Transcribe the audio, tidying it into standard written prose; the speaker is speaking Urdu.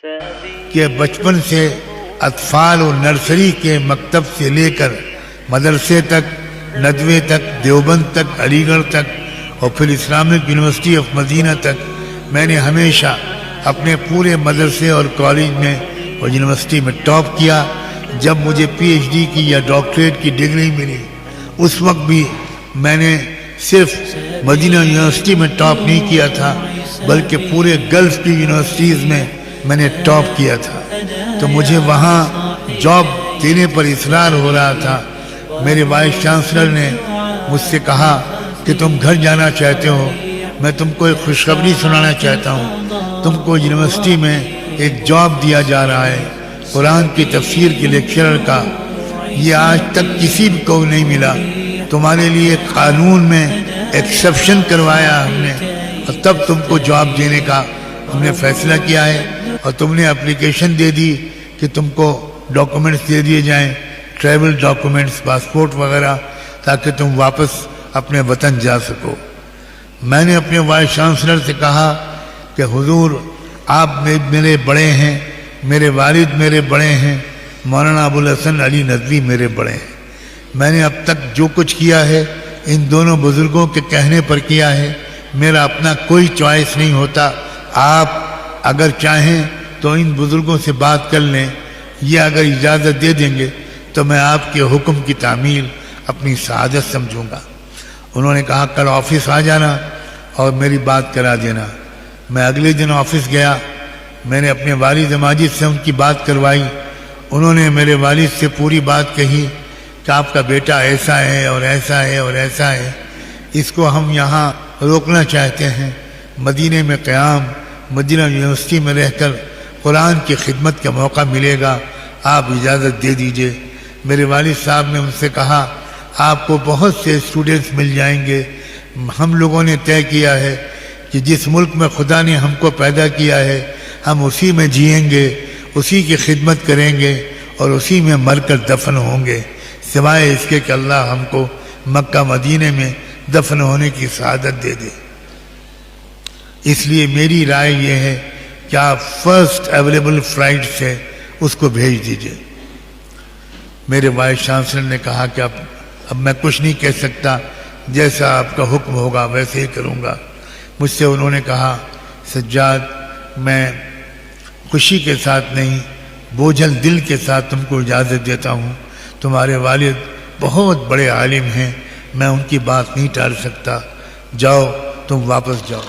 کہ بچپن سے اطفال و نرسری کے مکتب سے لے کر مدرسے تک، ندوے تک، دیوبند تک، علی گڑھ تک اور پھر اسلامک یونیورسٹی آف مدینہ تک میں نے ہمیشہ اپنے پورے مدرسے اور کالج میں اور یونیورسٹی میں ٹاپ کیا۔ جب مجھے پی ایچ ڈی کی یا ڈاکٹریٹ کی ڈگری ملی اس وقت بھی میں نے صرف مدینہ یونیورسٹی میں ٹاپ نہیں کیا تھا بلکہ پورے گلف کی یونیورسٹیز میں نے ٹاپ کیا تھا۔ تو مجھے وہاں جاب دینے پر اصرار ہو رہا تھا۔ میرے وائس چانسلر نے مجھ سے کہا کہ تم گھر جانا چاہتے ہو، میں تم کو ایک خوشخبری سنانا چاہتا ہوں، تم کو یونیورسٹی میں ایک جاب دیا جا رہا ہے قرآن کی تفسیر کے لیکچرر کا۔ یہ آج تک کسی بھی کو نہیں ملا۔ تمہارے لیے قانون میں ایکسیپشن کروایا ہم نے اور تب تم کو جاب دینے کا ہم نے فیصلہ کیا ہے، اور تم نے اپلیکیشن دے دی کہ تم کو ڈاکومنٹس دے دیے جائیں، ٹریول ڈاکومنٹس، پاسپورٹ وغیرہ، تاکہ تم واپس اپنے وطن جا سکو۔ میں نے اپنے وائس چانسلر سے کہا کہ حضور آپ میرے بڑے ہیں، میرے والد میرے بڑے ہیں، مولانا ابوالحسن علی ندوی میرے بڑے ہیں۔ میں نے اب تک جو کچھ کیا ہے ان دونوں بزرگوں کے کہنے پر کیا ہے، میرا اپنا کوئی چوائس نہیں ہوتا۔ آپ اگر چاہیں تو ان بزرگوں سے بات کر لیں، یہ اگر اجازت دے دیں گے تو میں آپ کے حکم کی تعمیل اپنی سعادت سمجھوں گا۔ انہوں نے کہا کل آفس آ جانا اور میری بات کرا دینا۔ میں اگلے دن آفس گیا، میں نے اپنے والد ماجد سے ان کی بات کروائی۔ انہوں نے میرے والد سے پوری بات کہی کہ آپ کا بیٹا ایسا ہے اور ایسا ہے اور ایسا ہے، اس کو ہم یہاں روکنا چاہتے ہیں۔ مدینے میں قیام، مدینہ یونیورسٹی میں رہ کر قرآن کی خدمت کا موقع ملے گا، آپ اجازت دے دیجئے۔ میرے والد صاحب نے ان سے کہا آپ کو بہت سے اسٹوڈنٹس مل جائیں گے۔ ہم لوگوں نے طے کیا ہے کہ جس ملک میں خدا نے ہم کو پیدا کیا ہے ہم اسی میں جئیں گے، اسی کی خدمت کریں گے اور اسی میں مر کر دفن ہوں گے، سوائے اس کے کہ اللہ ہم کو مکہ مدینے میں دفن ہونے کی سعادت دے دے۔ اس لیے میری رائے یہ ہے کہ آپ فرسٹ اویلیبل فلائٹ سے اس کو بھیج دیجئے۔ میرے وائس چانسلر نے کہا کہ اب میں کچھ نہیں کہہ سکتا، جیسا آپ کا حکم ہوگا ویسے ہی کروں گا۔ مجھ سے انہوں نے کہا سجاد میں خوشی کے ساتھ نہیں بوجھل دل کے ساتھ تم کو اجازت دیتا ہوں، تمہارے والد بہت بڑے عالم ہیں، میں ان کی بات نہیں ٹال سکتا، جاؤ تم واپس جاؤ۔